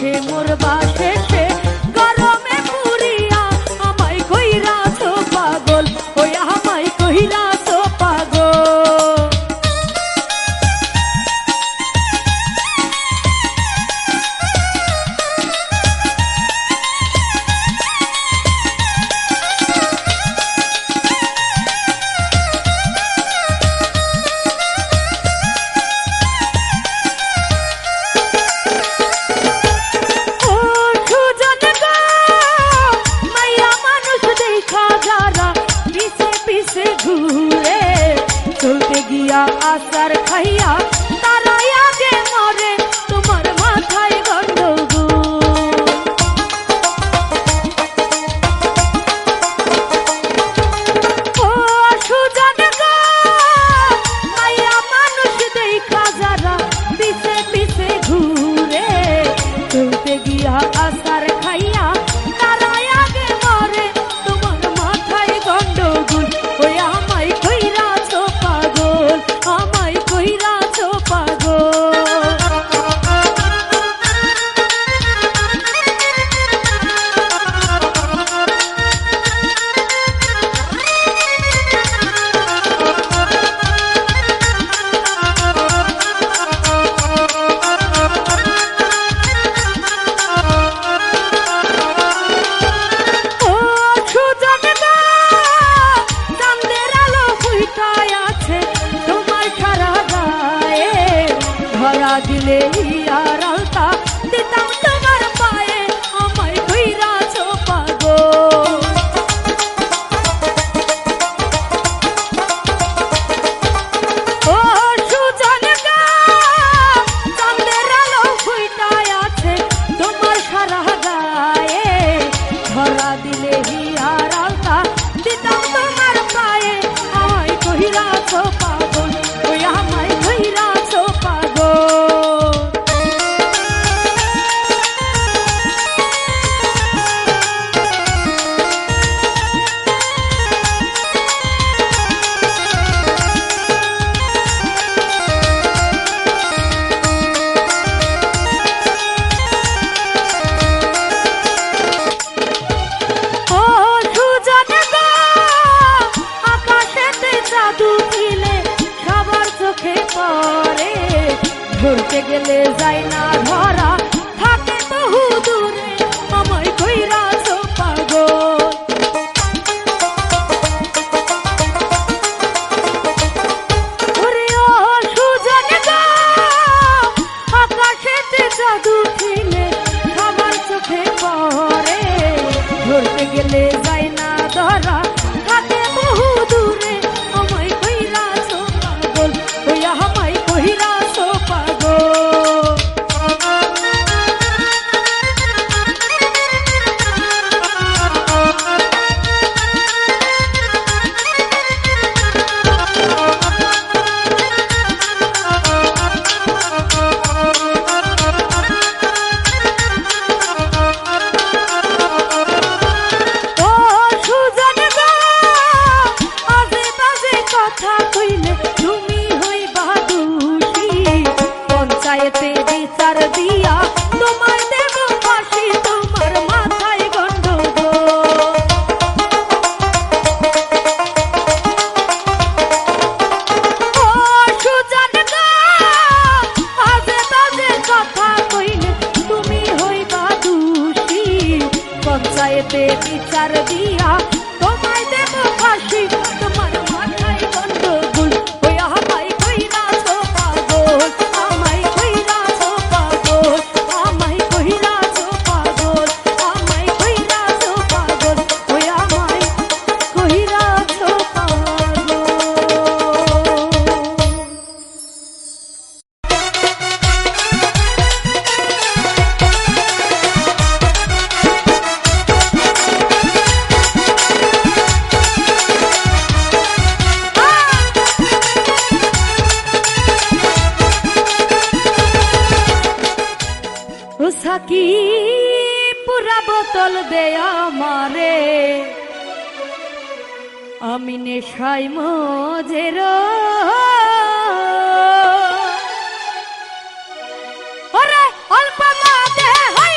শেষে মোর বাসেছে গরমে পুরিয়া আমায় কইরাছো পাগল ওই আমায় কইরাছো পাগল আসার খাইয়া তারা আগে মরে তোমার মাথায় গন্ডগোল ও সুজন গো মাইয়া মানুষ দেখা যারা পিছে পিছে ঘুরে চলতে গিয়া আসার খাইয়া তারা আগে মরে তোমার মাথায় গন্ডগোল ওই আমায় কইরাছো পাগল আমায় কইরাছো পাগল ও সুজন গো চাঁদের আলো ফুটায় আছে তোমার সারা গায়ে ধরা দিলে আর আলতা দিতাম তোমার পায়ে আমায় কইরাছো পাগল ও সুজন গো চাঁদের আলো ফুটায় আছে তোমার সারা গায়ে ধরা দিলে আর আলতা দিতাম তোমার পায়ে আমায় কইরাছো পাগল ওই আমায় কইরাছো পাগল ও সুজন গো আকাশেতে জাদু দিলে সবার চোখে পড়ে ধরতে গেলে যায় না ধরা থাকে বহু দূরে আমায় কইরাছো পাগল ওরে ও সুজন গো আকাশেতে জাদু দিলে সবার চোখে পড়ে ধরতে গেলে যায় না ধরা থাকে বহু দূরে আমায় কইরাছো পাগল ওই আমায় কইরাছো পাগল ও সুজন গো আজে বাজে কথা কইলে তুমি হইবা দোষী পঞ্চায়েতে বিচার দিয়া তোমায় দেব ফাঁসি তোমার মাথায় গন্ডগোল ও সুজন গো আজে বাজে কথা কইলে তুমি হইবা দোষী পঞ্চায়েতে বিচার দিয়া তোমায় দেব ফাঁসি তোমার মাথায় গন্ডগোল ওই আমায় কইরাছো পাগল আমায় কইরাছো পাগল আমায় কইরাছো পাগল আমায় কইরাছো পাগল ওই আমায় কইরাছো পাগল সাকি পুরা বোতল দে আমারে আমি নেশায় মজের ওরে অল্প না দে হই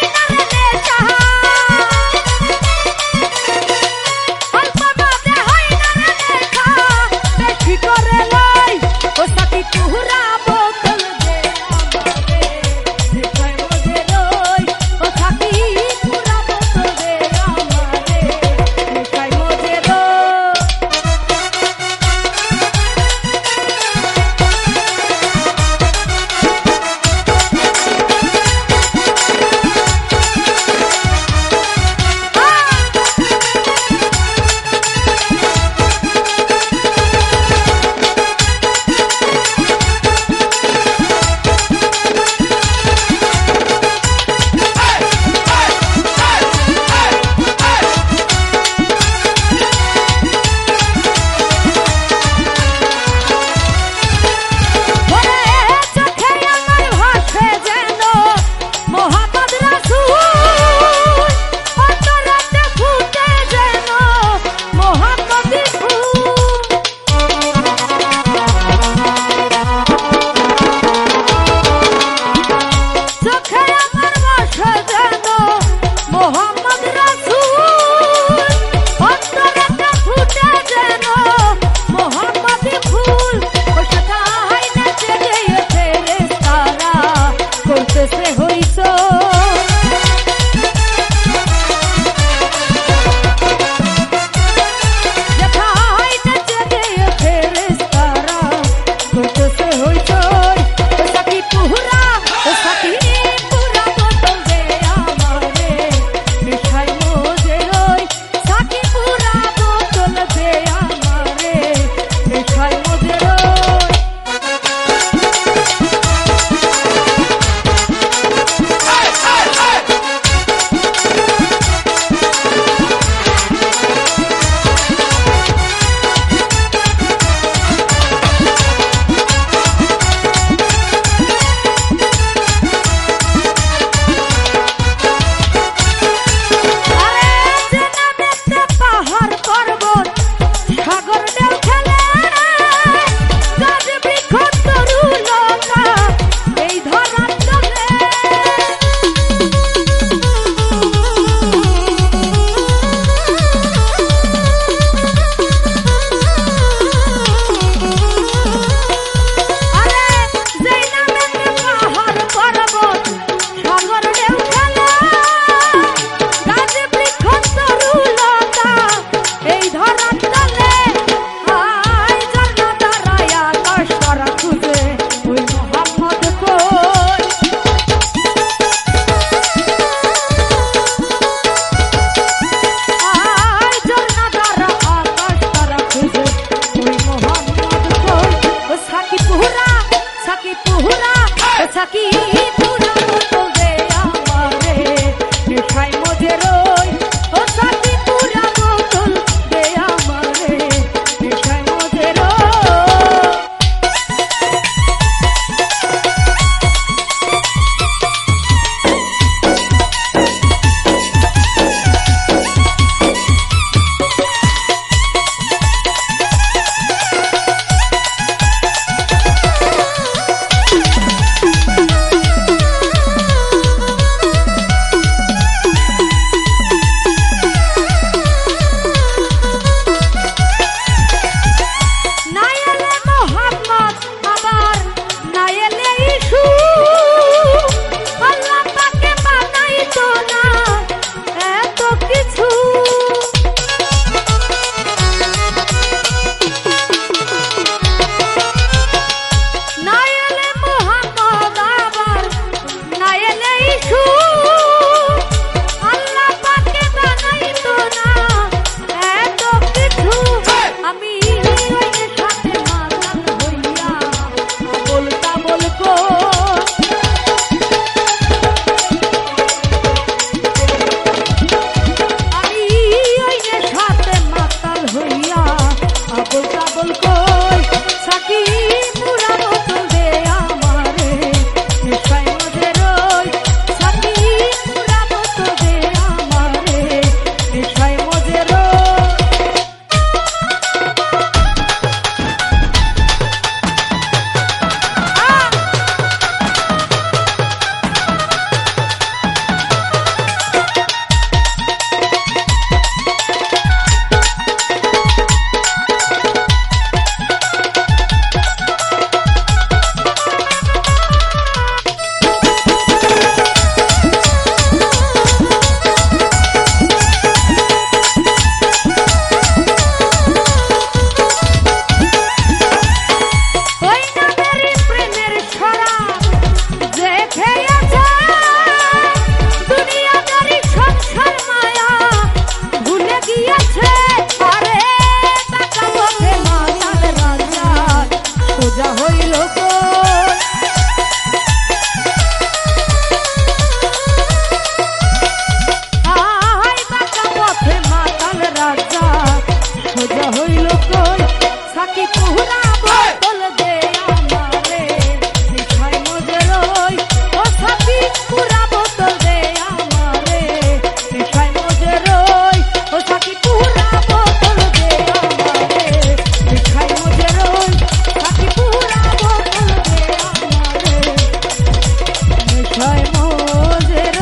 পুরা বোতল দে আমারে মিঠাই মজের ওই ও সাথী পুরা বোতল দে আমারে মিঠাই মজের ওই ও সাথী পুরা বোতল দে আমারে মিঠাই মজের ওই সাথী পুরা বোতল দে আমারে মিঠাই মজের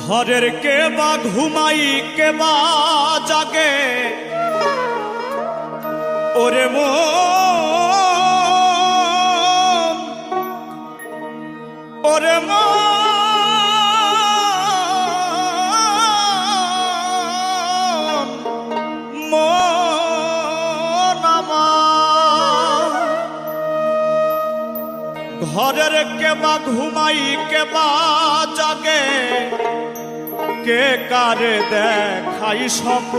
ঘরের কে বা ঘুমাই কে বা জাগে ওরে মন ওরে মন মন আমার ঘরের কে বা ঘুমাই কে বা জাগে কে কারে দেখাই স্বপ্ন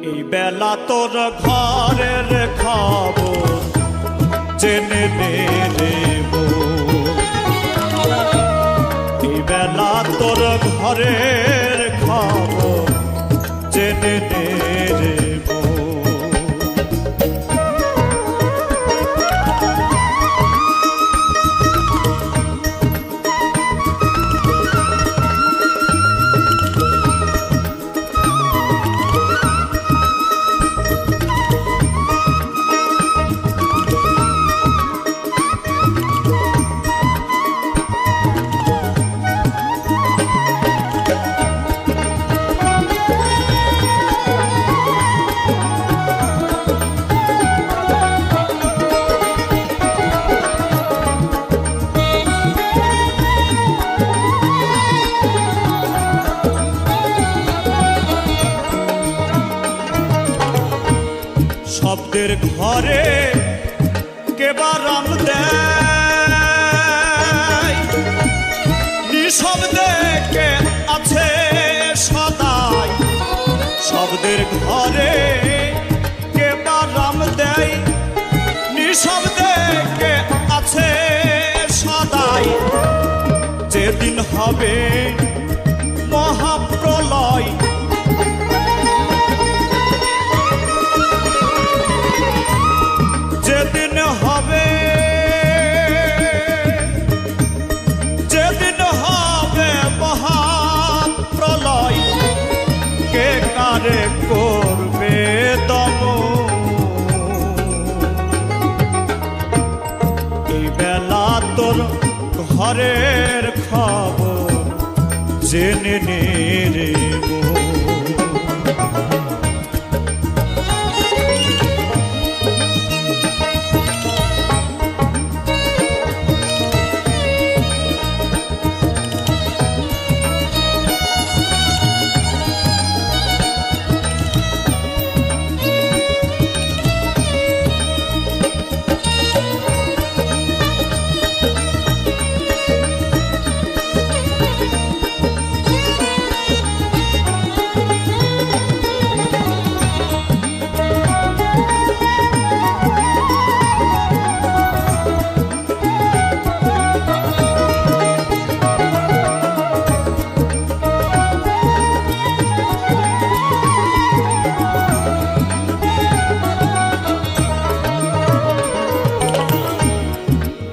এই বেলা তোর ঘরের খবর জেনে নে রে মন। এই বেলা তোর ঘরের খবর জেনে নে রে মন। শব্দের ঘরে কে বা রাম দেয় নিঃশব্দে কে আছে সদাই শব্দের ঘরে কে বা রাম দেয় নিঃশব্দে কে আছে সদাই যেদিন হবে মহাপ্রলয় যেদিন হবে মহাপ্রলয় কে কারে করবে দম এই বেলা তোর ঘরের খবর জেনে নে রে মন।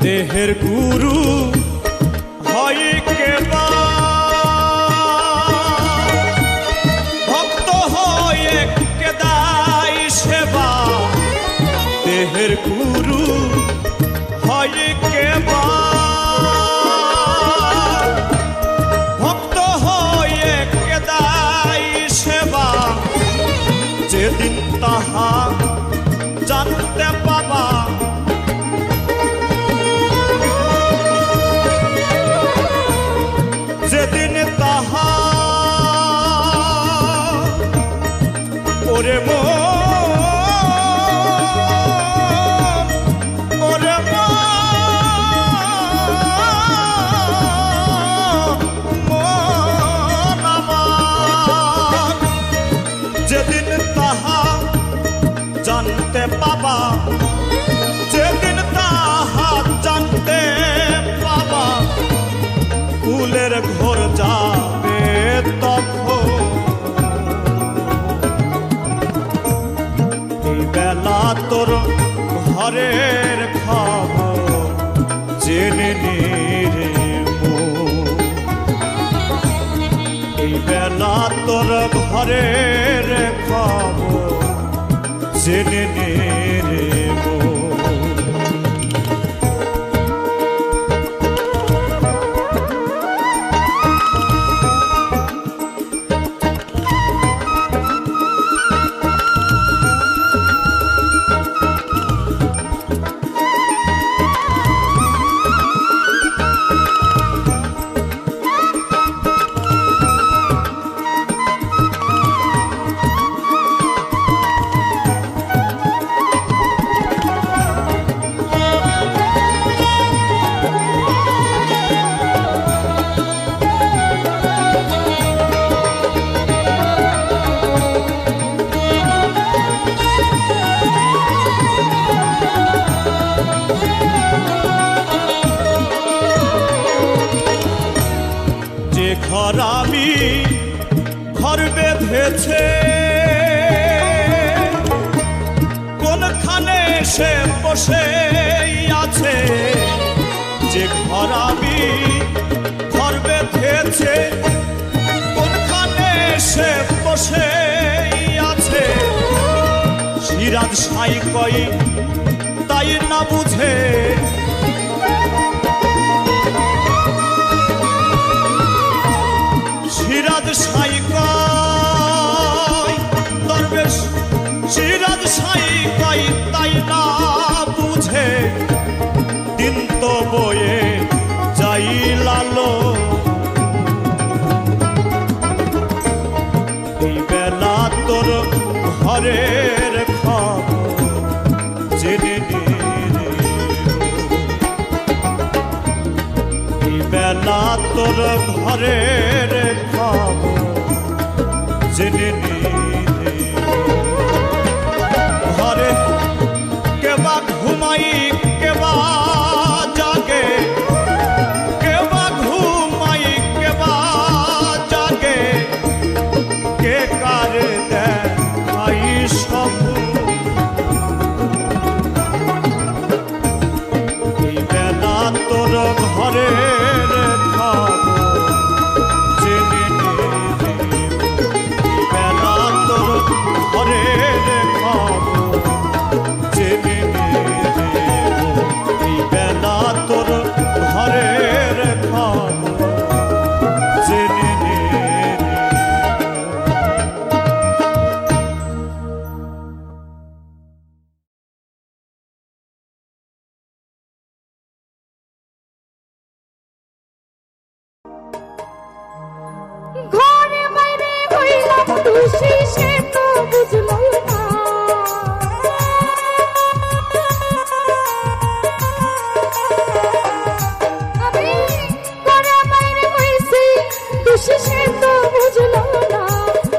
দেহের গুরু হয় কে বা ভক্ত হয়ে কে দায় সেবা দেহের গুরু হয় কে বা ভক্ত হয়ে কে দায় সেবা যেদিন তাহা জানতে পাবা দিলের ঘোর যাবে তখন এই বেলা তোর ঘরের খবর জেনে নে রে মন। এই বেলা তোর ঘরের খবর জেনে নে রে মন। ঘর আমি ঘর বেঁধেছে কোনখানে সে বসে আছে। যে ঘর আমি ঘর বেঁধেছে কোনখানে সে বসে আছে। সিরাজ সাই কই তাই না বুঝে সিরাজ সাই কই দরবেশ সিরাজ সাই কই তাই না বুঝে। দিন তো বয়ে যাই লালো এই বেলা তোর ঘরের খবর জেনে নে রে। এই বেলা তোর ঘরের খবর জেনে নে রে। ঘরে কেবা ঘুমাই কেবা জাগে কেবা ঘুমাই কেবা জাগে কে কারে দেখাই স্বপ্ন। এই বেলা তোর ঘরের খবর জেনে নে রে। এই বেলা তোর ঘরের খবর জেনে নে রে। এই বেলা তোর ঘরের খবর জেনে নে রে। ঘরে বাইরে হইলাম খুশি সে তো বুঝলো না। আমি ঘরে বাইরে হইছি খুশি সে তো বুঝলো না।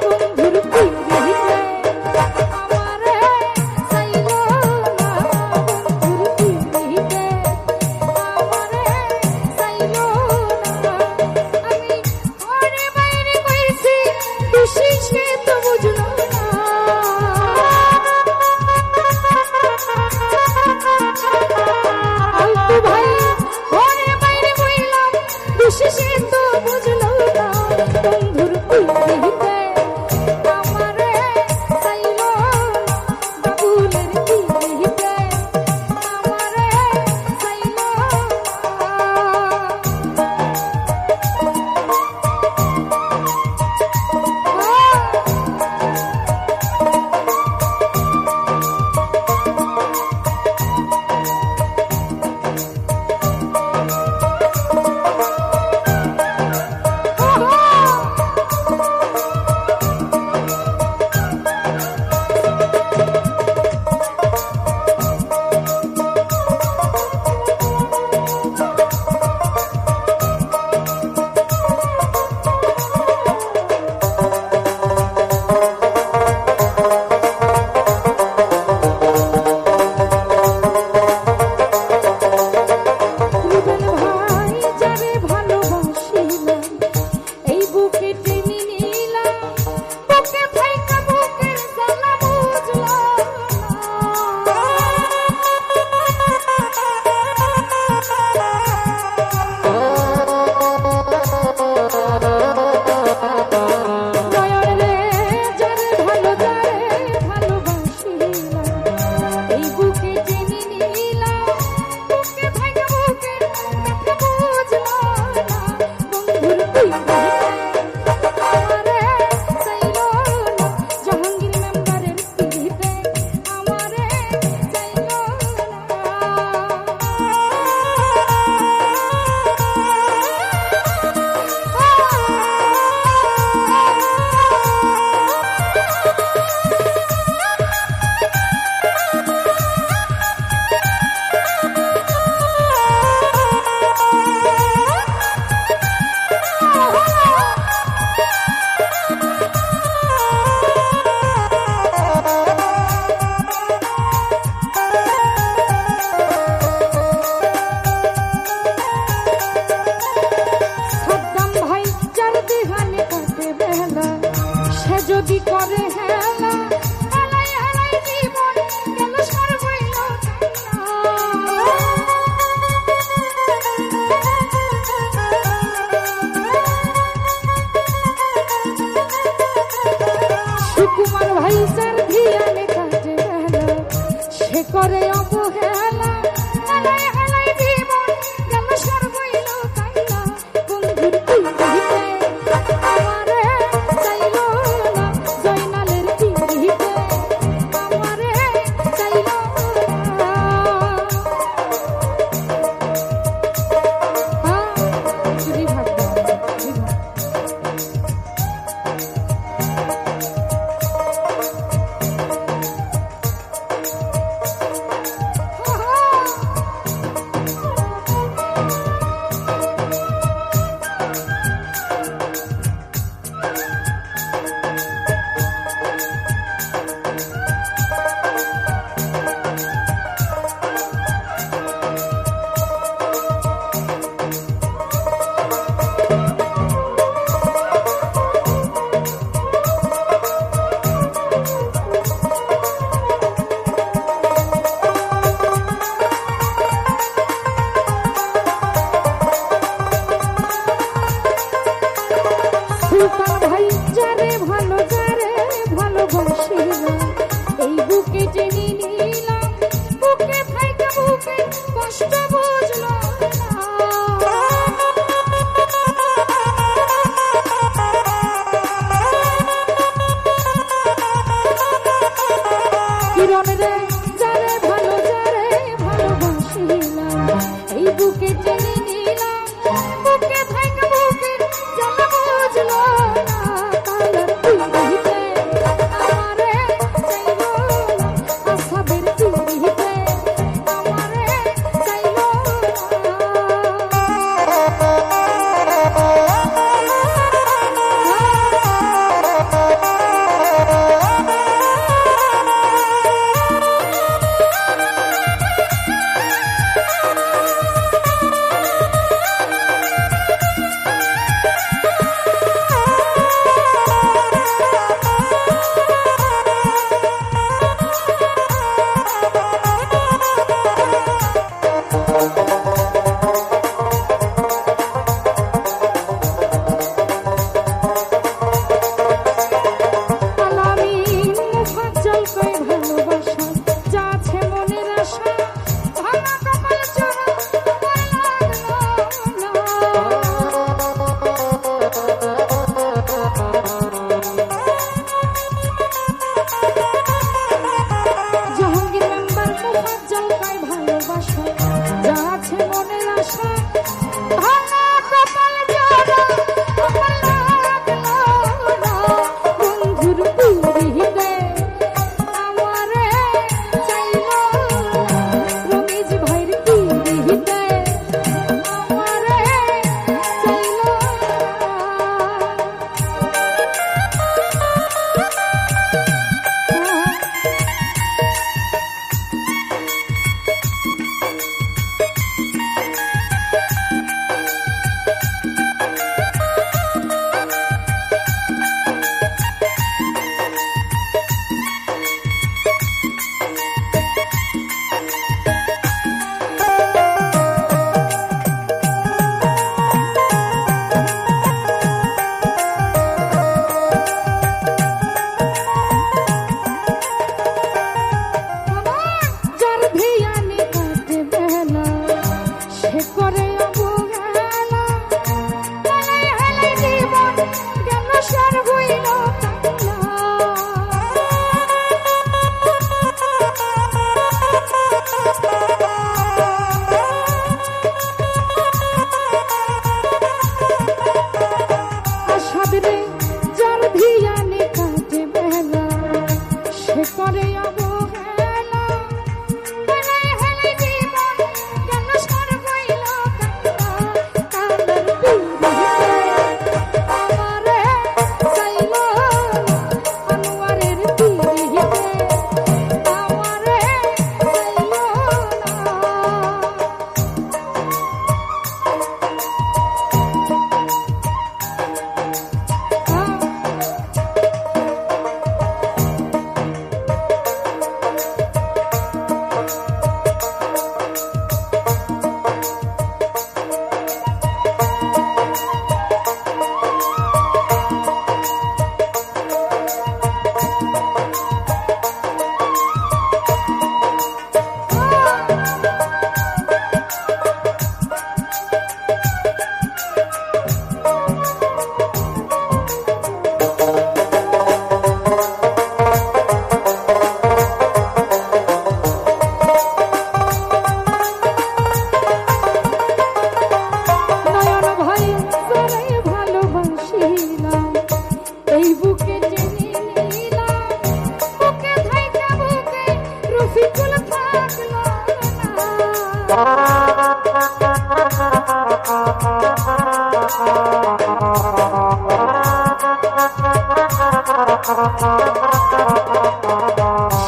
বন্ধুর পিড়িতে আমারে চাইলো না। বন্ধুর পিড়িতে আমারে চাইলো না। আমি ঘরে বাইরে হইছি খুশি সে তো বুঝলো না। আলতু ভাই ঘরে বাইরে হইলাম খুশি সে তো বুঝলো না।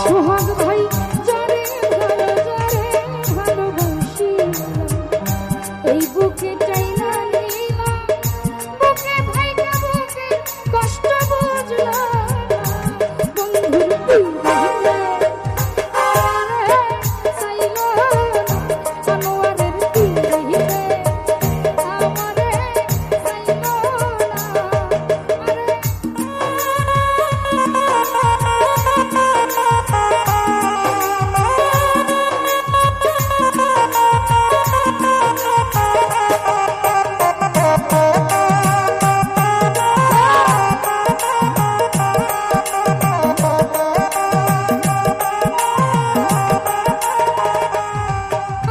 সোহাগ ভাই যারে ভালোবাসি এই বুকে চাইনা নীলা বুকে ভাই বুকে কষ্ট বুঝলা বন্ধুর দিলে আরে সাইলো আনোয়ারের দিলে আমারে সাইলো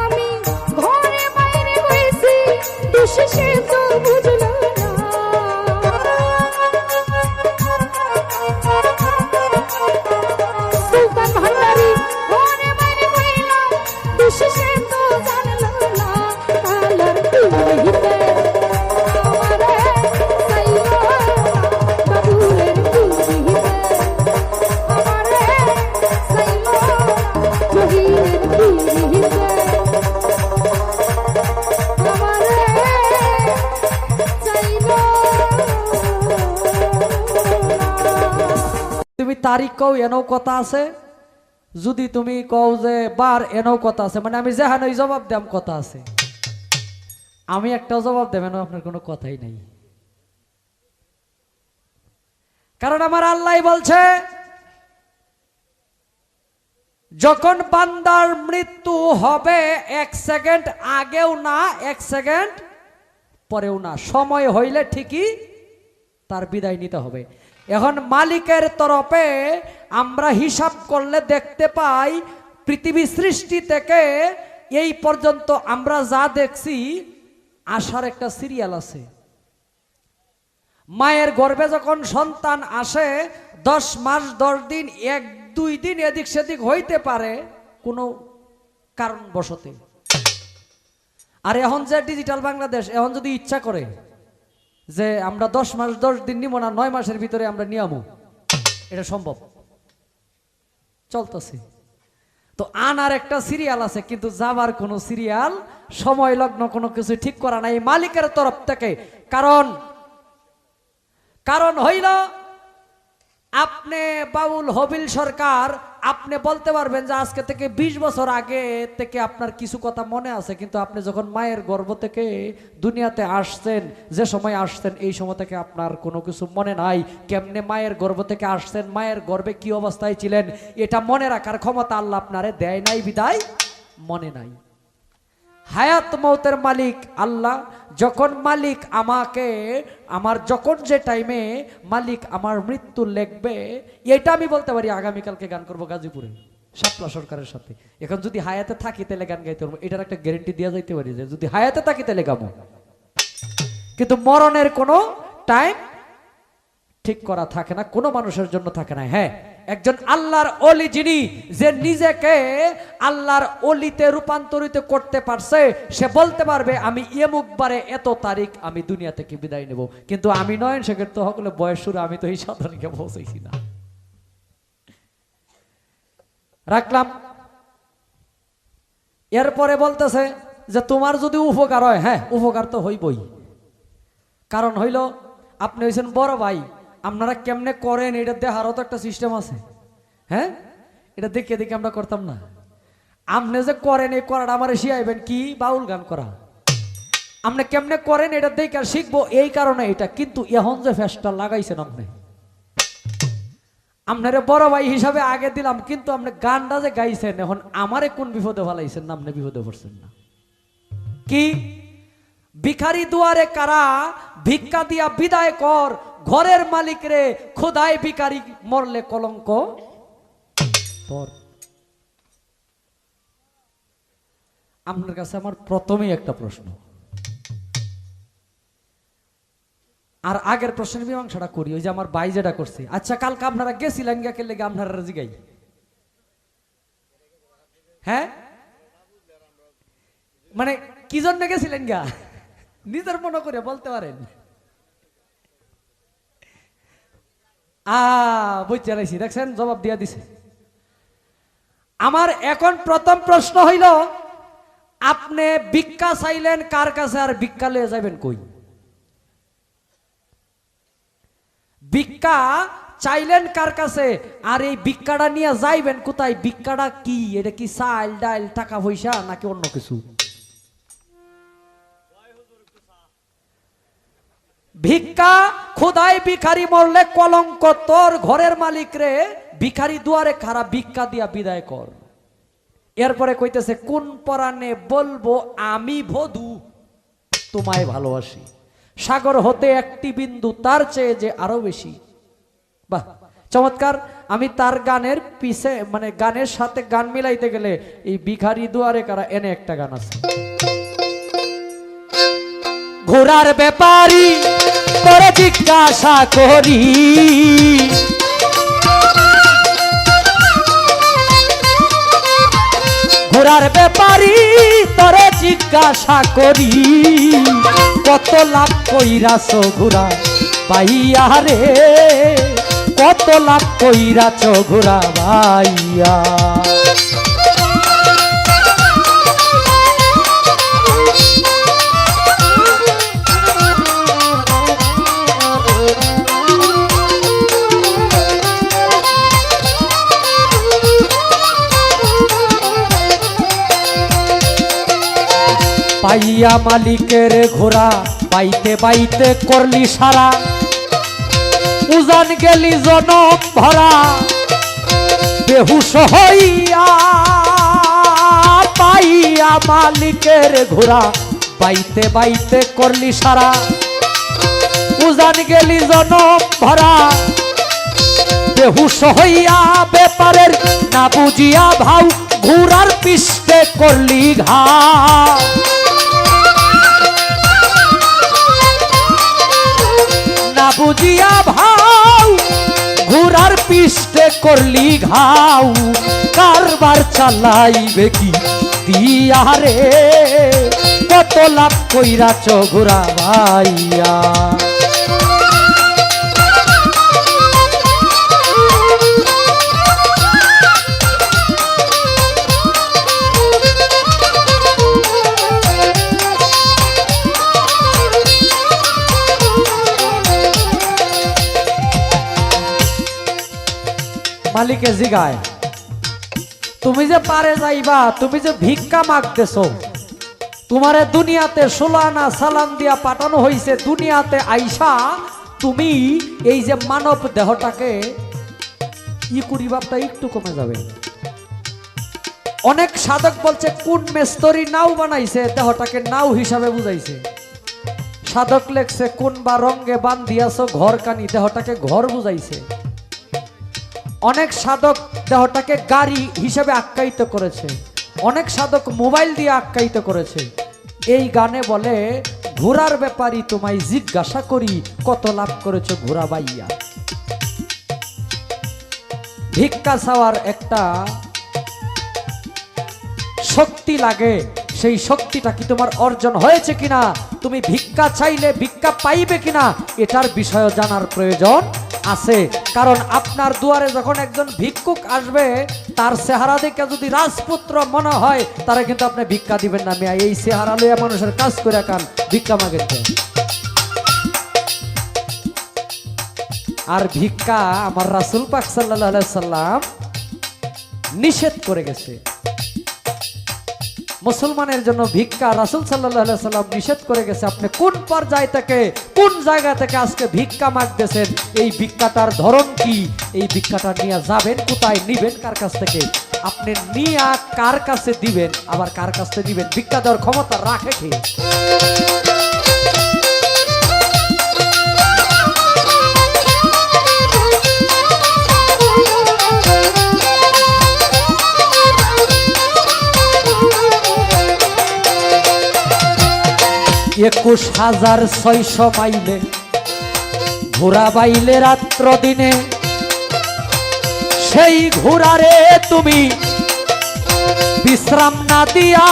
আমি ঘরে বাইরে হইছি দুশেষে তো বুঝলো না সুলতান ভান্ডারি ঘরে বাইরে হইলাম দুশেষে তো জানলো না আলার দিলে আমারে সাইলো বাবুলের দিলে আমারে সাইলো জহিরের দিলে তুমি তারিখ কও এনও কথা আছে, যদি তুমি কও যে বার এনও কথা আছে, মানে আমি যেহানই জবাব দাম কথা আছে। আমি একটাও জবাব দেবেন আপনার কোনো কথাই নাই, কারণ আমার আল্লাহ বলছে যখন বান্দার মৃত্যু হবে 1 সেকেন্ড আগেও না 1 সেকেন্ড পরেও না, সময় হইলে ঠিকই তার বিদায় নিতে হবে। এখন মালিকের তরফে আমরা হিসাব করলে দেখতে পাই পৃথিবী সৃষ্টি থেকে এই পর্যন্ত আমরা যা দেখছি আসার একটা সিরিয়াল আছে। মায়ের গর্ভে যখন সন্তান আসে 10 মাস 10 দিন 1-2 দিন এদিক সেদিক হইতে পারে কোনো কারণবশতে। আর এখন যে ডিজিটাল বাংলাদেশ, এখন যদি ইচ্ছা করে যে আমরা 10 মাস 10 দিন নিব না, 9 মাসের ভিতরে আমরা নিয়ামু, এটা সম্ভব, চলতেছে। তো আনার একটা সিরিয়াল আছে, কিন্তু যাবার কোনো সিরিয়াল সময় লগ্ন কোনো কিছু ঠিক করা নাই মালিকের তরফ থেকে। কারণ হইল আপনি বাউল হবিল সরকার, আপনি বলতে পারবেন যে আজকে থেকে 20 বছর আগে থেকে আপনার কিছু কথা মনে আছে, কিন্তু আপনি যখন মায়ের গর্ভ থেকে দুনিয়াতে আসছেন, যে সময় আসছেন এই সময় থেকে আপনার কোনো কিছু মনে নাই। কেমনে মায়ের গর্ভ থেকে আসছেন, মায়ের গর্ভে কি অবস্থায় ছিলেন, এটা মনে রাখার ক্ষমতা আল্লাহ আপনারে দেয় নাই, বিদায় মনে নাই। হায়াত মৌতের মালিক আল্লাহ। যখন মালিক আমাকে আমার যখন যে টাইমে মালিক আমার মৃত্যু লিখবে, এটা আমি বলতে পারি আগামীকালকে গান করবো গাজীপুরে শাপলা সরকারের সাথে। এখন যদি হায়াতে থাকি তাহলে গান গাইতে পারবো, এটার একটা গ্যারেন্টি দেওয়া যাইতে পারি যে যদি হায়াতে থাকি তাহলে গাবো, কিন্তু মরণের কোনো টাইম ঠিক করা থাকে না, কোনো মানুষের জন্য থাকে না। হ্যাঁ, একজন আল্লাহর ওলি যিনি যে নিজেকে আল্লাহর ওলিতে রূপান্তরিত করতে পারছে, সে বলতে পারবে আমি এমুকবারে এত তারিখ আমি দুনিয়া থেকে বিদায় নেব। কিন্তু আমি নয়ন শেখের তো সকলে বয়স শুরু, আমি তো এই সাধনকে পৌঁছেছি না। রাখলাম। এরপরে বলতেছে যে তোমার যদি উপকার হয়, হ্যাঁ উপকার তো হইবই। কারণ হইল আপনি হয়েছেন বড় ভাই, আপনারা কেমনে করেন এটা দেখারও তো একটা সিস্টেম আছে। হ্যাঁ, এটা দেখে দেখে আমরা করতাম না। আপনি যে করেন এই করাটা আমার শিখাইবেন কি বাউল গান করা, আপনি কেমনে করেন এটা দেখে শিখবো, এই কারণে এটা। কিন্তু এখন যে ফেসটা লাগাইছেন আপনি, আপনারে বড় ভাই হিসাবে আগে দিলাম, কিন্তু আপনি গানটা যে গাইছেন এখন আমারে কোন বিপদে ফেলাইছেন না, আপনি বিপদে পড়ছেন না। কি ভিখারি দুয়ারে কারা, ভিক্ষা দিয়া বিদায় কর, ঘরের মালিক রে খোদায় ভিখারি মরলে কলঙ্ক তোর। আপনার কাছে আমার প্রথমেই একটা প্রশ্ন, আর আগের প্রশ্নের মীমাংসাটা করি। ওই যে আমার ভাই যেটা করছে, আচ্ছা কালকে আপনারা গেছিলেন গা কেলে আপনারা জিগাই? হ্যাঁ, মানে কি জন্য গেছিলেন গা? নিজের মনে করে বলতে পারেন। বুঝতে পারছি, দেখছেন জবাব দিয়া দিছে। আমার এখন প্রথম প্রশ্ন হইল, আপনি ভিক্ষা চাইলেন কার কাছে আর ভিক্ষা লয়ে যাবেন কই? ভিক্ষা চাইলেন কার কাছে আর এই ভিক্ষাটা নিয়ে যাইবেন কোথায়? ভিক্ষাটা কি? এটা কি চাল ডাল টাকা পয়সা নাকি অন্য কিছু? ভিক্ষা খোদাই ভিখারি মরলে কলঙ্ক তোর, ঘরের মালিক রে ভিখারি দুয়ারে খারা ভিক্ষা দিয়া বিদায় কর। এরপরে কইতেছে কোন পরাণে বলবো আমি বধূ তোমায় ভালোবাসি, সাগর হতে একটি বিন্দু তার চেয়ে যে আরো বেশি। বাহ, চমৎকার। আমি তার গানের পিছে মানে গানের সাথে গান মিলাইতে গেলে এই ভিখারি দুয়ারে কারা এনে একটা গান আছে। ঘোড়ার ব্যাপারী তোরে জিজ্ঞাসা করি, ঘোড়ার ব্যাপারী তোরে জিজ্ঞাসা করি, কত লাভ কইরাছ ঘোড়া পাইয়া রে, কত লাভ কইরাছ ঘোড়া পাইয়া। পাইয়া মালিকের ঘোড়া পাইতে পাইতে করলি সারা, উজান গেলি জনম ভরা বেহুশ হইয়া। পাইয়া মালিকের ঘোড়া পাইতে পাইতে করলি সারা, উজান গেলি জনম ভরা বেহুশ হইয়া। ব্যাপারের না বুঝিয়া ভাও ঘোড়ার পিষ্টে করলি ঘা, না বুঝিয়া ভাও ঘোড়ার পিষ্টে করলি ঘাও। কারবার চালাইবে কি দিয়া রে, কত লাভ কইরাছ ঘোড়া ভাইয়া। মালিকে জিগায়, তুমি যে পারে যাইবা, তুমি যে ভিক্ষা মাগতেছো, তোমারে দুনিয়াতে 16 আনা সালাম দিয়া পাঠানো হইছে, দুনিয়াতে আইসা তুমি এই যে মানব দেহটাকে ই করিবারটা একটু কমে যাবে। অনেক সাধক বলছে কোন মেস্তরি নাও বানাইছে, দেহটাকে নাও হিসাবে বুঝাইছে। সাধক লেখছে কোন বা রঙ্গে বান্ধিয়াছ ঘর কানি, দেহটাকে ঘর বুঝাইছে। অনেক সাধক দেহটাকে গাড়ি হিসেবে আখ্যায়িত করেছে, অনেক সাধক মোবাইল দিয়ে আখ্যায়িত করেছে। এই গানে বলে ঘোড়ার ব্যাপারী তোমায় জিজ্ঞাসা করি, কত লাভ করেছো ঘোড়া বাইয়া। ভিক্ষা চাওয়ার একটা শক্তি লাগে, সেই শক্তিটা কি তোমার অর্জন হয়েছে কিনা, তুমি ভিক্ষা চাইলে ভিক্ষা পাইবে কিনা, এটার বিষয় জানার প্রয়োজন আছে। কারণ আপনার দুয়ারে যখন একজন ভিক্ষুক আসবে, তার চেহারা দেখে যদি রাজপুত্র মনে হয়, তারা কিন্তু আপনি ভিক্ষা দিবেন না। মিয়া এই চেহারা লইয়া মানুষের কাজ করে কান ভিক্ষা মাগেন। আর ভিক্ষা আমার রাসূল পাক সাল্লাল্লাহু আলাইহি সাল্লাম নিষেধ করে গেছে। মুসলমানের জন্য ভিক্ষা রাসূল সাল্লাল্লাহু আলাইহি সাল্লাম নিষেধ করে গেছে। আপনি কোন পর্যায় থেকে কোন জায়গা থেকে আজকে ভিক্ষা মাগতেছেন, এই ভিক্ষাটার ধরন কি, এই ভিক্ষাটা নিয়ে যাবেন কোথায়, নিবেন কার কাছ থেকে, আপনি নিয়ে কার কাছে দিবেন, আবার কার কাছে দিবেন, ভিক্ষা দেওয়ার ক্ষমতা রাখে কি? একুশ 21,600 মাইলে ঘোড়া বাইলে রাত্র দিনে, সেই ঘোড়ারে তুমি বিশ্রাম না দিয়া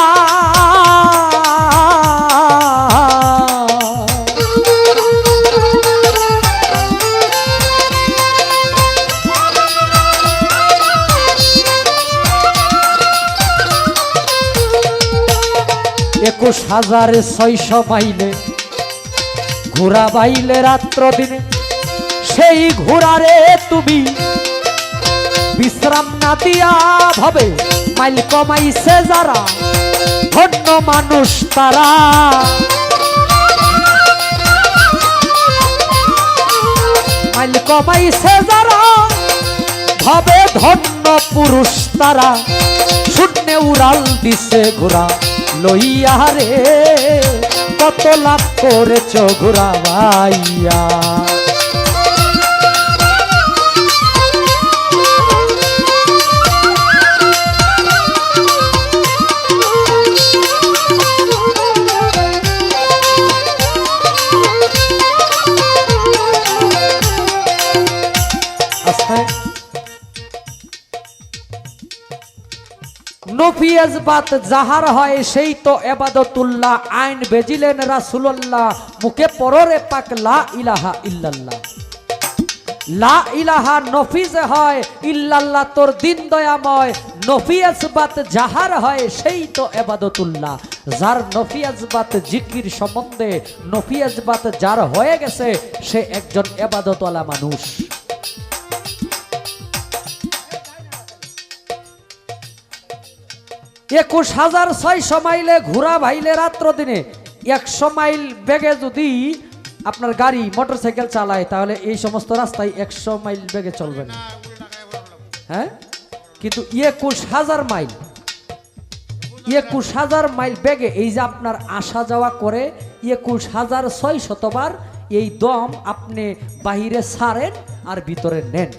21,600 মাইলে ঘোড়া বাইলে রাত্র দিনে, সেই ঘোড়ারে তুমি বিশ্রাম না দিয়া ভাবে মাইল কমাইছে যারা, ধন্য মানুষ তারা। মাইল কমাইছে যারা ভাবে ধন্য পুরুষ তারা, শূন্যে উড়াল দিছে ঘোড়া লইয়া রে, কত লাভ করেছ ঘোড়া ভাইয়া। নফিয়াজবাত যাহার হয় সেই তো এবাদতুল্লাহ, আইন বেজিলেন রাসূলুল্লাহ, মুখে পড়রে পাক লা ইলাহা ইল্লাল্লাহ। লা ইলাহা নফিজ হয়, ইল্লাল্লাহ তোর দিন দয়াময়। নফিয়াজবাত যাহার হয় সেই তো এবাদতুল্লাহ, যার নফিয়াজবাত জিকির সম্বন্ধে নফিয়াজবাত যার হয়ে গেছে সে একজন এবাদতওয়ালা মানুষ। 21,600 মাইলে ঘোড়া ভাইলে রাত্র দিনে, 100 মাইল বেগে যদি আপনার গাড়ি মোটরসাইকেল চালায় তাহলে এই সমস্ত রাস্তায় 100 মাইল বেগে চলবে না, হ্যাঁ। কিন্তু 21,000 মাইল, 21,000 মাইল বেগে এই যে আপনার আসা যাওয়া করে 21,600 বার, এই দম আপনি বাহিরে ছাড়েন আর ভিতরে নেন।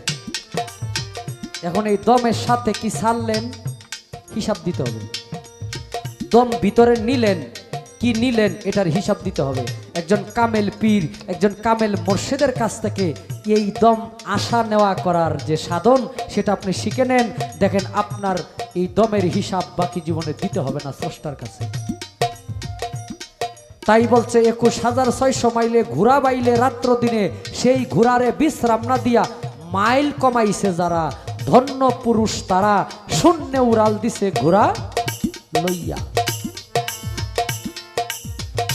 এখন এই দমের সাথে কি ছাড়লেন হিসাব দিতে হবে, দম ভিতরে নিলেন কি নিলেন এটার হিসাব দিতে হবে। একজন কামেল পীর, একজন কামেল মুর্শিদের কাছ থেকে এই দম আসা নেওয়া করার যে সাধন সেটা আপনি শিখে নেন, দেখেন আপনার এই দমের হিসাব বাকি জীবনে দিতে হবে না স্রষ্টার কাছে। তাই বলছে 21,600 মাইলে ঘোড়া বাইলে রাত্র দিনে, সেই ঘোড়ারে বিশ্রাম না দিয়া মাইল কমাইছে যারা, ধন্য পুরুষ তারা, শূন্যে উড়াল দিছে ঘোড়া লইয়া।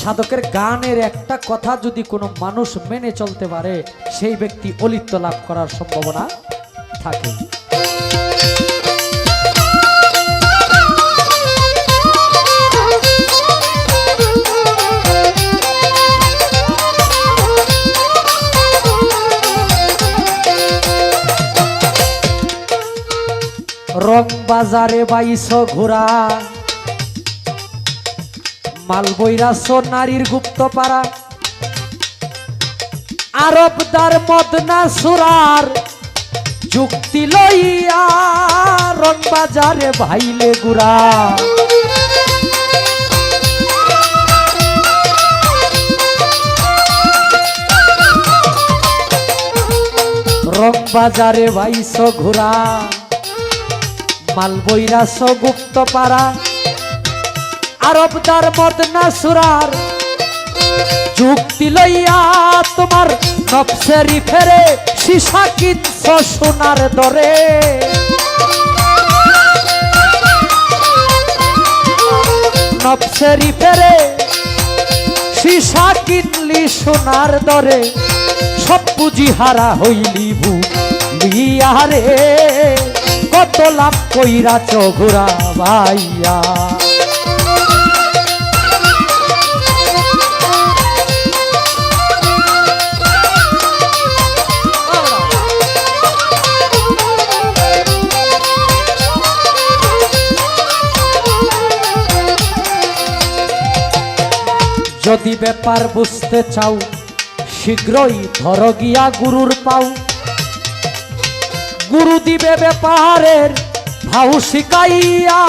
সাধকের গানের একটা কথা যদি কোনো মানুষ মেনে চলতে পারে সেই ব্যক্তি অলিত্ব লাভ করার সম্ভাবনা থাকে। রং বাজারে বাইশ ঘোড়া, মালবইরাস নারীর গুপ্ত পাড়া, আরবদার মদনা সুরার যুক্তি লইয়া, রং বাজারে ভাইলে গুড়া। রং বাজারে বাইশ ঘোড়া, মালবইরাস গুপ্ত পাড়া, আরবদার মদনা সুরার যুক্তি লইয়া, তোমার নফসেরি ফেরে সীসা কিনছ সোনার দরে। নফসেরি ফেরে সীসা কিনলি সোনার দরে, সব পুঁজি হারা হইলি ভুলিয়া রে, কত লাভ কইরাছ ঘোড়া ভাইয়া। যদি ব্যাপার বুঝতে চাও শীঘ্রই ধর গিয়া গুরুর পাও, গুরু দিবে ব্যাপারের ভাও শিখাইয়া।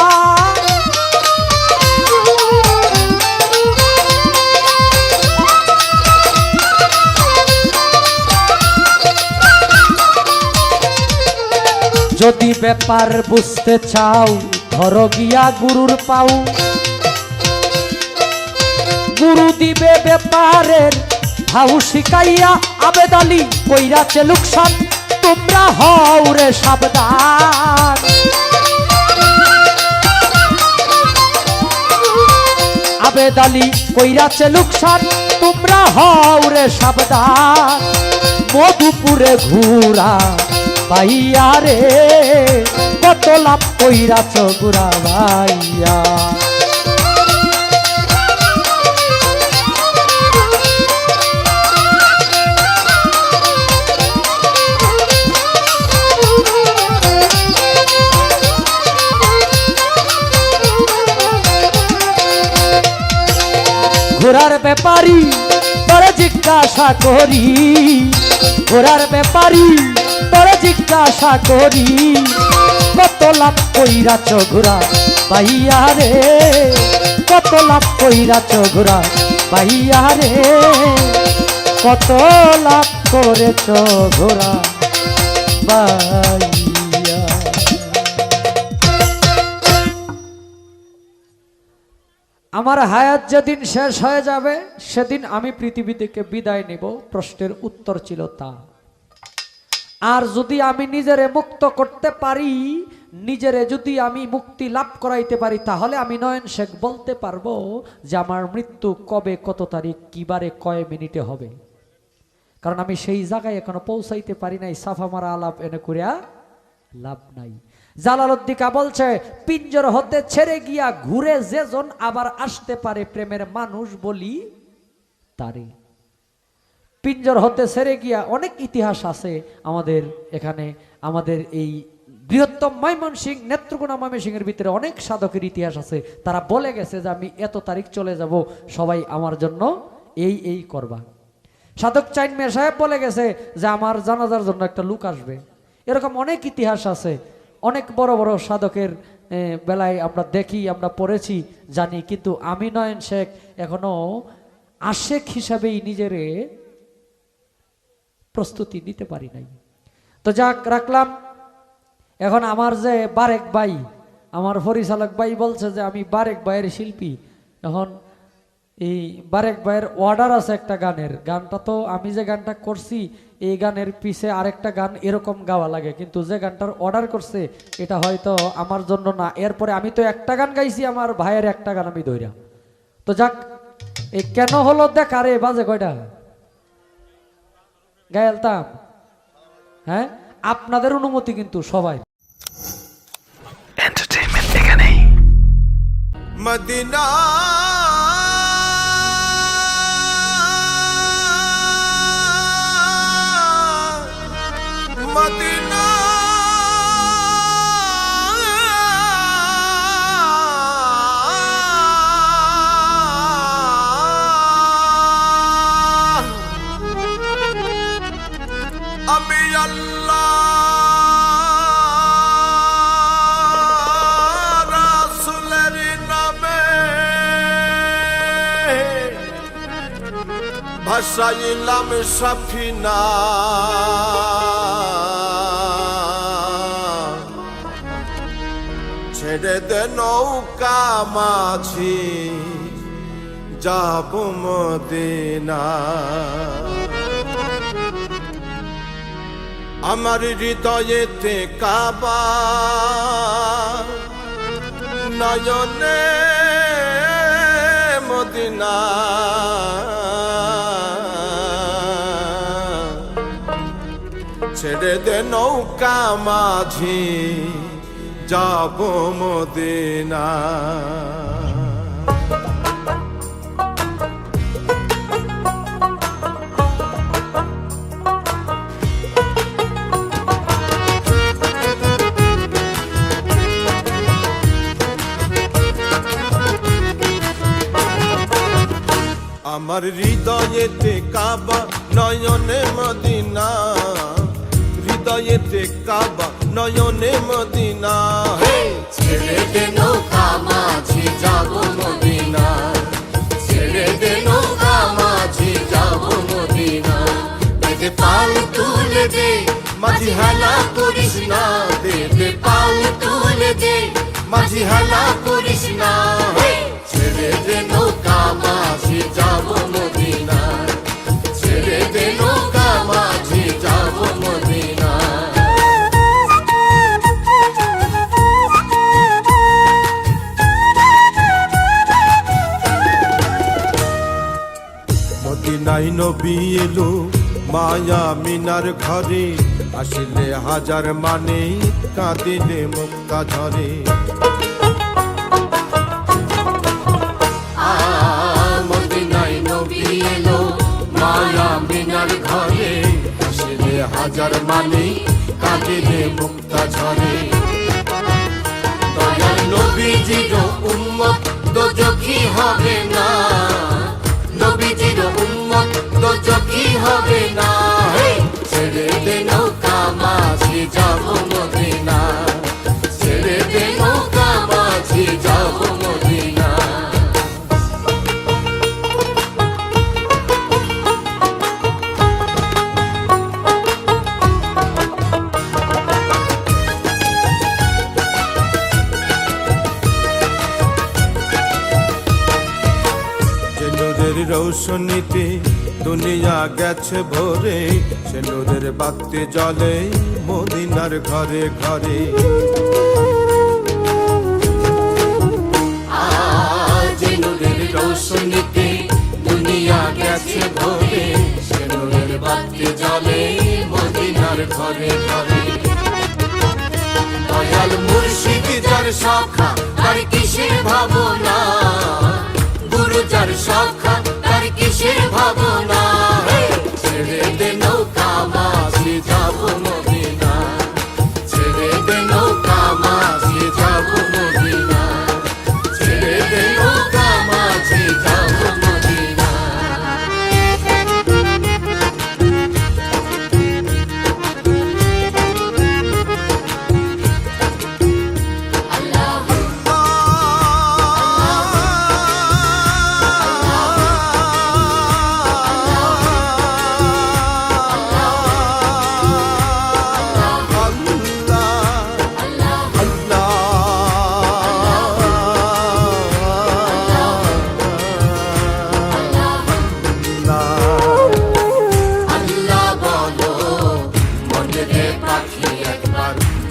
যদি ব্যাপার বুঝতে চাও ধর গিয়া গুরুর পাও, গুরু দিবে ব্যাপারের ভাও শিখাইয়া। আবেদ আলী কইরাছে লুকসান, তোমরা হও রে সাবধান। আবেদ আলী কইরাছে লুকসান তোমরা হও রে সাবধান মধুপুরে ঘুরা পাইয়া রে কত লাভ কইরাছ ঘুরা ভাইয়া ঘোড়ার ব্যাপারী তোর জিজ্ঞাসা করি ঘোড়ার ব্যাপারী তোর জিজ্ঞাসা করি কত লাভ কইরাছ ঘোড়া পাইয়া রে কত লাভ কইরাছ ঘোড়া পাইয়া রে কত লাভ করেছ ঘোড়া পাইয়া। আমার হায়াত যেদিন শেষ হয়ে যাবে সেদিন আমি পৃথিবী থেকে বিদায় নেব প্রশ্নের উত্তর ছিল তা আর যদি আমি নিজেরে মুক্ত করতে পারি নিজেরে যদি আমি মুক্তি লাভ করাইতে পারি তাহলে আমি নয়ন শেখ বলতে পারবো যে আমার মৃত্যু কবে কত তারিখ কিবারে কয় মিনিটে হবে কারণ আমি সেই জায়গায় এখনো পৌঁছাইতে পারি নাই সাফা মারা আলাপ এনে করিয়া লাভ নাই জালালউদ্দিকা বলছে পিঞ্জর হতে ছেড়ে গিয়া ঘুরে যেজন আবার আসতে পারে প্রেমের মানুষ বলি তারে পিঞ্জর হতে ছেড়ে গিয়া অনেক ইতিহাস আছে আমাদের এখানে আমাদের এই বৃহত্তম ময়মনসিংহ নেত্রকোনা ময়মনসিংহের ভিতরে অনেক সাধকের ইতিহাস আছে তারা বলে গেছে যে আমি এত তারিখ চলে যাব সবাই আমার জন্য এই করবা সাধক চাইন মিয়া সাহেব বলে গেছে যে আমার জানাজার জন্য একটা লোক আসবে এরকম অনেক ইতিহাস আছে অনেক বড় বড় সাধকের বেলায় আমরা দেখি আমরা পড়েছি জানি কিন্তু আমি নয়ন শেখ এখনো আশেক হিসাবেই নিজেরে প্রস্তুতি নিতে পারি নাই তো যাক রাখলাম এখন আমার যে বারেক ভাই আমার পরিচালক ভাই বলছে যে আমি বারেক ভাইয়ের শিল্পী এখন এই বারেক ভাইয়ের অর্ডার আছে একটা গানের গানটা তো আমি যে গানটা করছি এই গানের পিছে আরেকটা গান এরকম গাওয়া লাগে কিন্তু যে গানটার অর্ডার করছে এটা হয়তো আমার জন্য না এরপরে আমি তো একটা গান গাইছি আমার ভাইয়ের একটা গান আমি ধইরা তো যাক এই কেন হলো দেখ আরে বাজে কয়টা গাইলতাম হ্যাঁ আপনাদের অনুমতি কিন্তু সবাই এন্টারটেইনমেন্ট এখানেই মদিনা মদিনা আমি আল্লাহ রাসূলের নামে ভাসাইলাম সাফিনা ছেড়ে দে নৌকা মাঝি যাব মদিনা আমার হৃদয়েতে কাবা নয়নে মদিনা ছেড়ে দে নৌকা মাঝি যাব মদিনা আমার হৃদয়েতে কাবা নয়নে মদিনা হৃদয়েতে কাবা নয়নে মদিনা ছেড়ে দে নৌকা মাঝি যাব মদিনা ছেড়ে দে নৌকা মাঝি যাব মদিনা দে পাল তুলে দে মাঝি হালা করিস না দে পাল তুলে দে মাঝি হালা করিস না ছেড়ে দে নৌকা মাঝি যাব মদিনা ছেড়ে দে নৌকা মাঝি যাব মদিনা নবী এলো মায়া মিনার ঘরে আসিলে হাজার মানে কাঁদিলে মুক্তা ঝরে মদিনায় নবী এলো মায়া মিনার ঘরে আসিলে হাজার মানে কাঁদিলে মুক্তা ঝরে দয়াল নবীজির উম্মত দোজখী হবে না নবীজির উম্মত দোজখী হবে না ছেড়ে দে নৌকা মাঝি যাব মদিনা ছেড়ে দে নৌকা মাঝি যাব মদিনা রৌশনীতে দুনিয়া গেছে ভরে সে নূরের বাতি জ্বলে মদিনার ঘরে ঘরে যে নূরের রৌশনীতে দুনিয়া গেছে ভরে সে নূরের বাতি জ্বলে মদিনার ঘরে ঘরে দয়াল মুর্শিদ যার শাখা তার কিসের ভাবনা গুরু যার শাখা তার কিসের ভাবনা ছেড়ে দে নৌকা মাঝি যাব মদিনা ছেড়ে দে নৌকা মাঝি যাব মদিনা ছেড়ে দে নৌকা মাঝি যাব মদিনা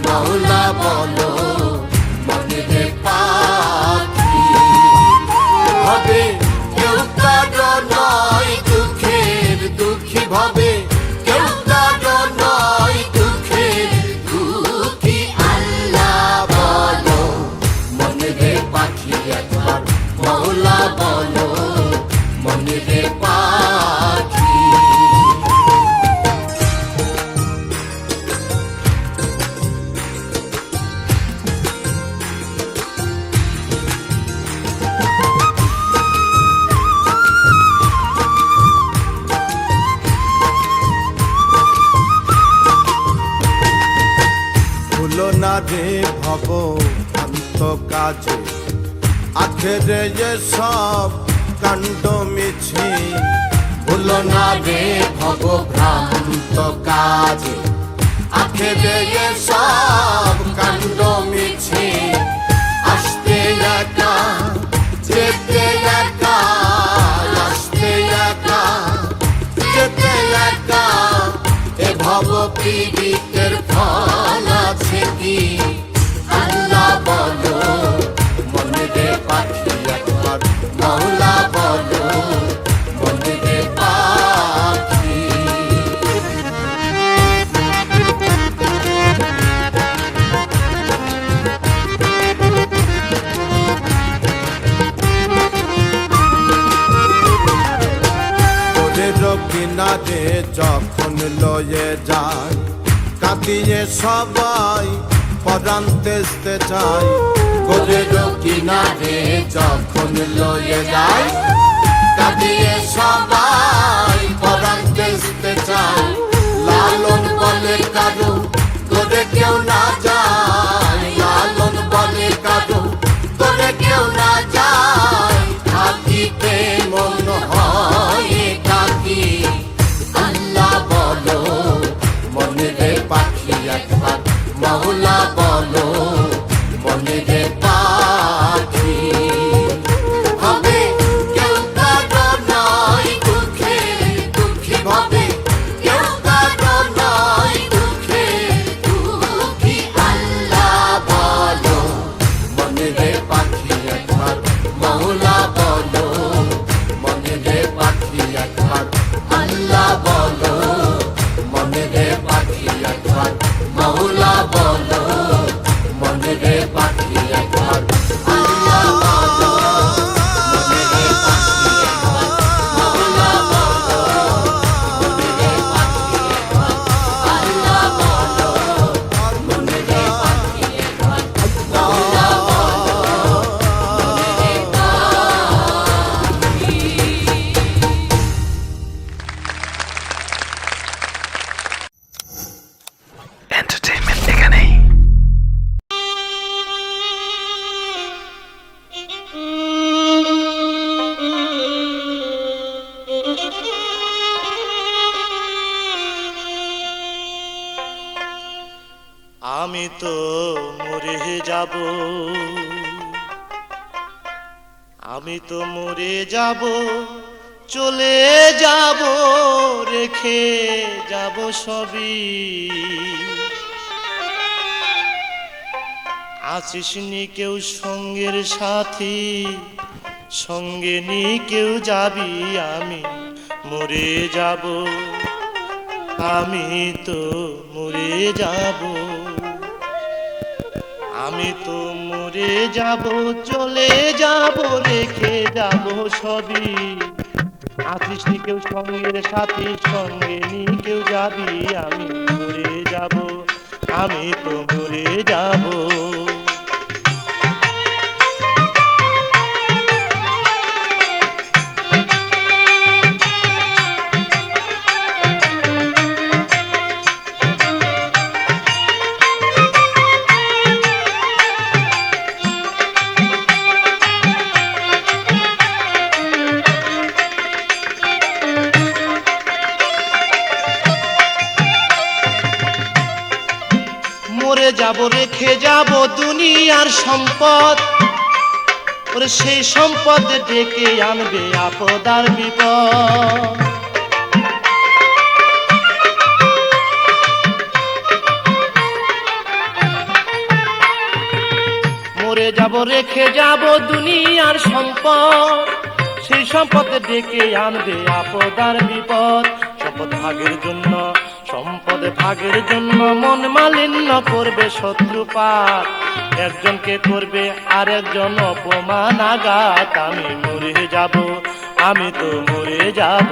মাওলা বলো মনে পাখি হবে কেউ কারো নয় দুঃখের দুঃখী ভাবে কেউ কারো নয় দুঃখের দুঃখী আল্লাহ বলো মনে পাখি একবার মাওলা বলো মনে পাখি ভুলো না রে ভব অন্ত কাজে আখেরে যে সব কাণ্ড মিছে ভুলো না রে ভব ভ্রান্ত কাজে আখেরে সব কাণ্ড মিছে আসতে একা যেতে একা আসতে একা যেতে একা এ ভব পীড়িতের ফল আছে কি আল্লাহ বলো মনে দে পাখি একবার মাওলা বলো মনে দে পাখি ওদের কিনারে যখন লয়ে যায় কাঁদিয়ে সবাই পরাণ তেজতে চায় গোরের কিনারে যখন লয়ে যায় কাঁদিয়ে সবাই পরাণ তেজতে চায় লালন বলে কারো তোরে কেউ না যায় লালন বলে কারো তোরে কেউ না যায় থাকিতে মন হয় কাকি আল্লাহ বলো মনে রে পাখি একবার মাওলা বলো মনে রে পাখি হবে কেউ কারো নয় দুঃখে দুঃখী আমি তো মরে যাব, আমি তো মরে যাব, চলে যাব, রেখে যাব সবই। আছিস নি কেউ সঙ্গের সাথী, সঙ্গে নি কেউ যাবি, আমি মরে যাব, আমি তো মরে যাব, আমি তো মরে যাব, চলে যাব, রেখে যাব সবই। আছিস নি কেউ সঙ্গের সাথী, সঙ্গে নি কেউ যাবি, আমি মরে যাব, আমি তো মরে যাব। মরে যাব, রেখে যাব দুনিয়ার সম্পদ, ওরে সেই সম্পদ ডেকে আনবে আপদ আর বিপদ। মরে যাব, রেখে যাব দুনিয়ার সম্পদ, সেই সম্পদ ডেকে আনবে আপদ আর বিপদ। সম্পদ ভাগের জন্য, সম্পদ ভাগের জন্য মন মালিন্য করবে শত্রুপাত, একজনকে করবে আর একজন অপমান আঘাত। আমি মরে যাব, আমি তো মরে যাব।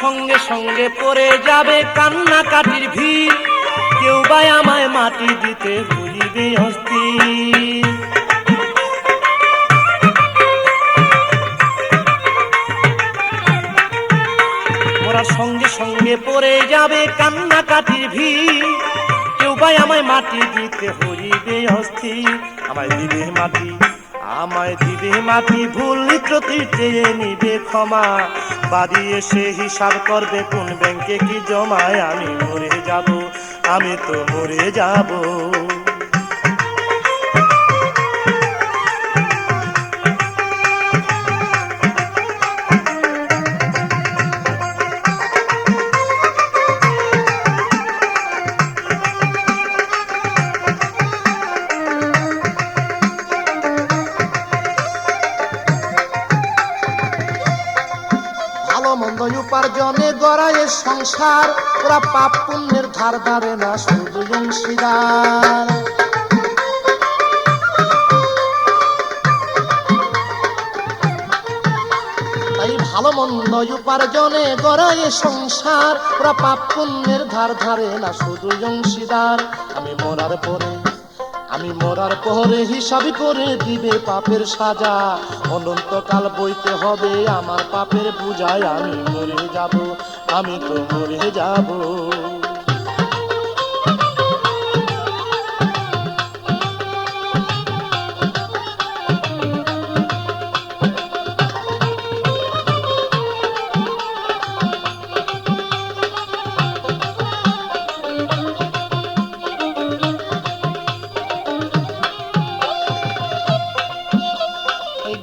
সঙ্গে সঙ্গে পড়ে যাবে কান্নাকাটির ভিড়, কেউ বা আমায় মাটি দিতে ভুলিবে অস্থির। মোরা সঙ্গে সঙ্গে পড়ে যাবে কান্নাকাটির ভিড়, কেউ বা আমায় মাটি দিতে হইবে অস্থির। আমায় দিবে মাটি, আমায় দিবে মাটি, ভুল ত্রুটি চেয়ে নিবে ক্ষমা, বাড়ি এসে হিসাব করবে কোন ব্যাংকে কি জমায়। আমি মরে যাব, আমি তো মরে যাব। মন্দ উপার্জনে গড়ায় সংসার, ওরা পাপ পুণ্যের ধার ধারে না, শুধু অংশীদার। তাই ভালো মন্দ উপার্জনে গড়ায় সংসার, ওরা পাপ পুণ্যের ধার ধারে না, শুধু অংশীদার। আমি মরার পরে, আমি মরার পরে হিসাব করে দিবে পাপের সাজা, অনন্তকাল বইতে হবে আমার পাপের বোঝায়। আমি মরে যাব, আমি তো মরে যাব।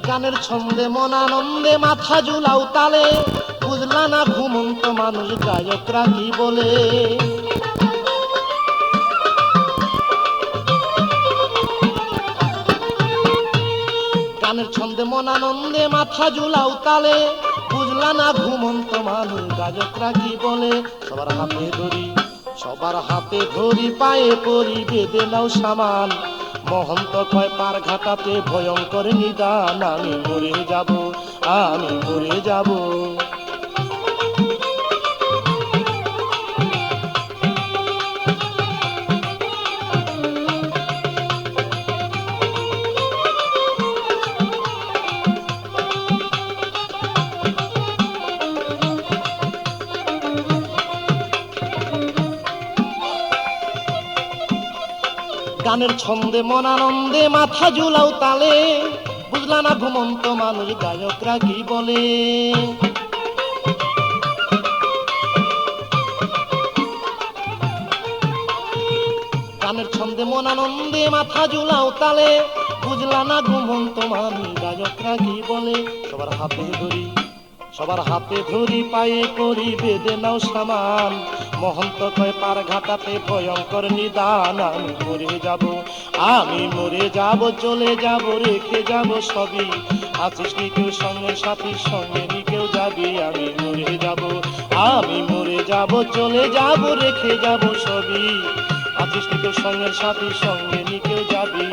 গানের ছন্দে মন আনন্দে মাথা ঝুলাও তালে, বুঝলা না ঘুমন্ত মানুষ গায়করা কি বলে। গানের ছন্দে মন আনন্দে মাথা ঝুলাও তালে, বুঝলা না ঘুমন্ত মানুষ গায়করা কি বলে। সবার হাতে ধরি, সবার হাতে ধরি, পায়ে পরি, বেঁধে নাও সামান, মহন্ত কয় পার ঘাটাতে ভয়ঙ্কর নিদান। আমি মরে যাব, আমি মরে যাব। গানের ছন্দে মন আনন্দে মাথা ঝুলাও তালে, বুঝলা না ঘুমন্ত মানুষ গায়করা কি বলে। গানের ছন্দে মন আনন্দে মাথা ঝুলাও তালে, বুঝলা না ঘুমন্ত মানুষ গায়করা কি বলে। সবার হাতে ধরি, সবার হাতে ধরি, পায়ে করি বেঁধে নাও সামান, মহন্ত কয় পার ঘাটাতে ভয়ঙ্কর নিদান। আমি মরে যাব, আমি মরে যাব, চলে যাব, রেখে যাব সবই, আছিস নি কেউ সঙ্গে সাথীর সঙ্গে নি কেউ যাবি। আমি মরে যাব, আমি মরে যাব, চলে যাব, রেখে যাব সবই, আছিস নি কেউ সঙ্গে সাথীর সঙ্গে নি কেউ যাবি।